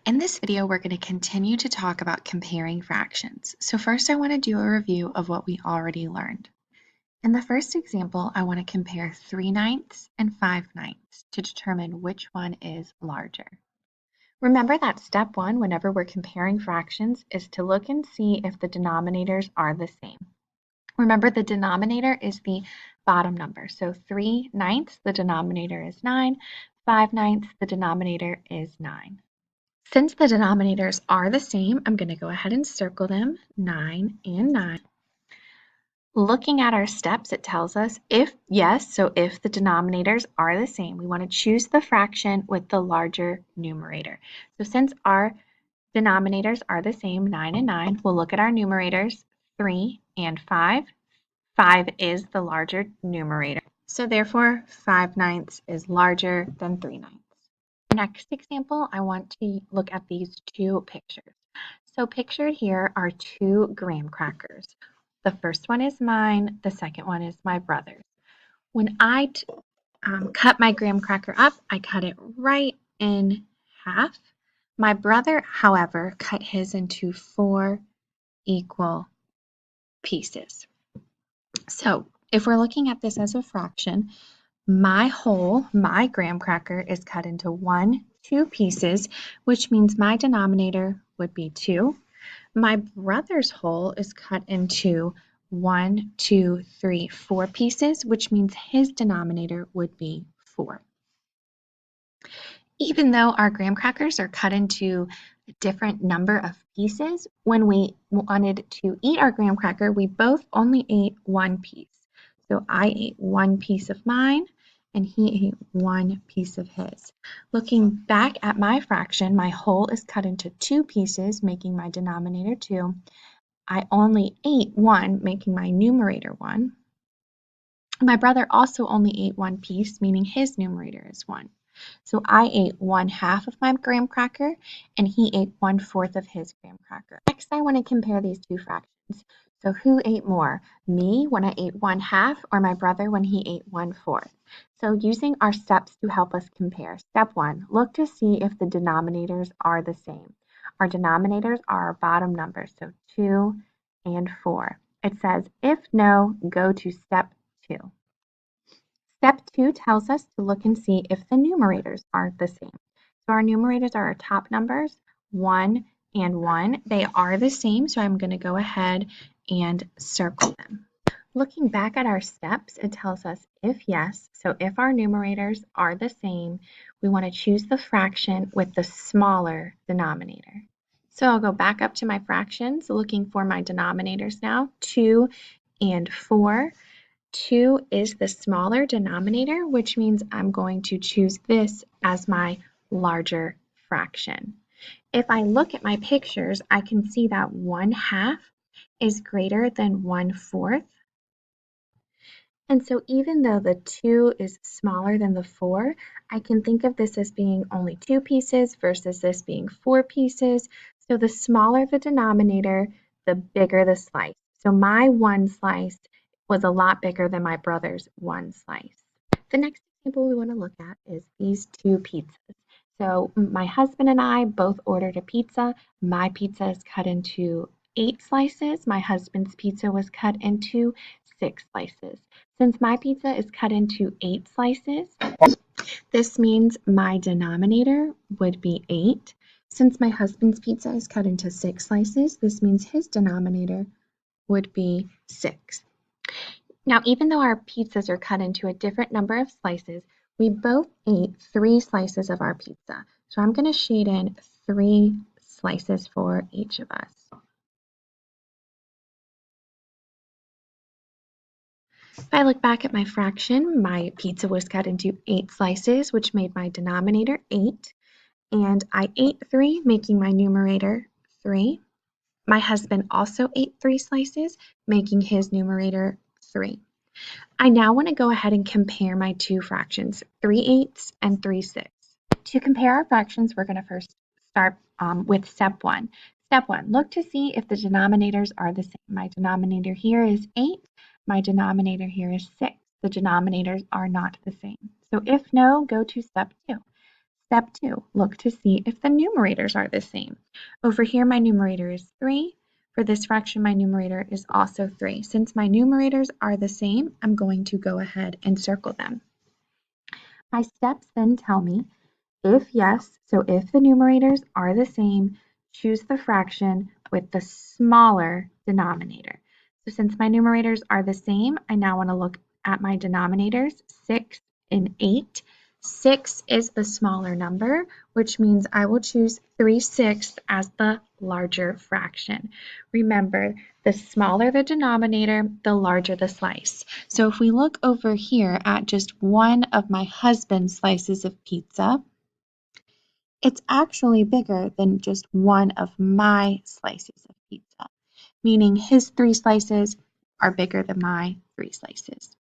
In this video, we're going to continue to talk about comparing fractions. So first, I want to do a review of what we already learned. In the first example, I want to compare 3/9 and 5/9 to determine which one is larger. Remember that step one, whenever we're comparing fractions, is to look and see if the denominators are the same. Remember, the denominator is the bottom number. So 3/9, the denominator is 9. 5/9, the denominator is 9. Since the denominators are the same, I'm going to go ahead and circle them, 9 and 9. Looking at our steps, it tells us if the denominators are the same, we want to choose the fraction with the larger numerator. So since our denominators are the same, 9 and 9, we'll look at our numerators, 3 and 5. 5 is the larger numerator. So therefore, 5/9 is larger than 3/9. Next example, I want to look at these two pictures. So pictured here are two graham crackers. The first one is mine, the second one is my brother's. When I cut my graham cracker up, I cut it right in half. My brother, however, cut his into 4 equal pieces. So if we're looking at this as a fraction, my graham cracker, is cut into 2 pieces, which means my denominator would be 2. My brother's whole is cut into 1, 2, 3, 4 pieces, which means his denominator would be 4. Even though our graham crackers are cut into a different number of pieces, when we wanted to eat our graham cracker, we both only ate 1 piece. So I ate 1 piece of mine, and he ate 1 piece of his. Looking back at my fraction, my whole is cut into 2 pieces, making my denominator 2. I only ate 1, making my numerator 1. My brother also only ate 1 piece, meaning his numerator is 1. So I ate 1/2 of my graham cracker, and he ate 1/4 of his graham cracker. Next, I want to compare these two fractions. So who ate more? Me when I ate 1/2, or my brother when he ate 1/4? So using our steps to help us compare. Step 1, look to see if the denominators are the same. Our denominators are our bottom numbers, so 2 and 4. It says, if no, go to step 2. Step 2 tells us to look and see if the numerators are the same. So our numerators are our top numbers, 1 and 1. They are the same, so I'm going to go ahead and circle them. Looking back at our steps, it tells us if yes, so if our numerators are the same, we want to choose the fraction with the smaller denominator. So I'll go back up to my fractions, looking for my denominators now, 2 and 4. 2 is the smaller denominator, which means I'm going to choose this as my larger fraction. If I look at my pictures, I can see that 1/2 is greater than 1/4. And so even though the 2 is smaller than the 4, I can think of this as being only 2 pieces versus this being 4 pieces. So the smaller the denominator, the bigger the slice. So my 1 slice was a lot bigger than my brother's 1 slice. The next example we want to look at is these 2 pizzas. So my husband and I both ordered a pizza. My pizza is cut into 8 slices. My husband's pizza was cut into 6 slices. Since my pizza is cut into 8 slices, this means my denominator would be 8. Since my husband's pizza is cut into 6 slices, this means his denominator would be 6. Now, even though our pizzas are cut into a different number of slices, we both ate 3 slices of our pizza. So I'm going to shade in 3 slices for each of us. If I look back at my fraction, my pizza was cut into 8 slices, which made my denominator 8. And I ate 3, making my numerator 3. My husband also ate 3 slices, making his numerator 3. I now want to go ahead and compare my two fractions, 3/8 and 3/6. To compare our fractions, we're going to first start with step 1. Step 1, look to see if the denominators are the same. My denominator here is 8. My denominator here is 6. The denominators are not the same. So if no, go to step 2. Step 2, look to see if the numerators are the same. Over here, my numerator is 3. For this fraction, my numerator is also 3. Since my numerators are the same, I'm going to go ahead and circle them. My steps then tell me if yes, so if the numerators are the same, choose the fraction with the smaller denominator. So since my numerators are the same, I now want to look at my denominators, 6 and 8. 6 is the smaller number, which means I will choose 3/6 as the larger fraction. Remember, the smaller the denominator, the larger the slice. So if we look over here at just one of my husband's slices of pizza, it's actually bigger than just one of my slices of pizza, meaning his 3 slices are bigger than my 3 slices.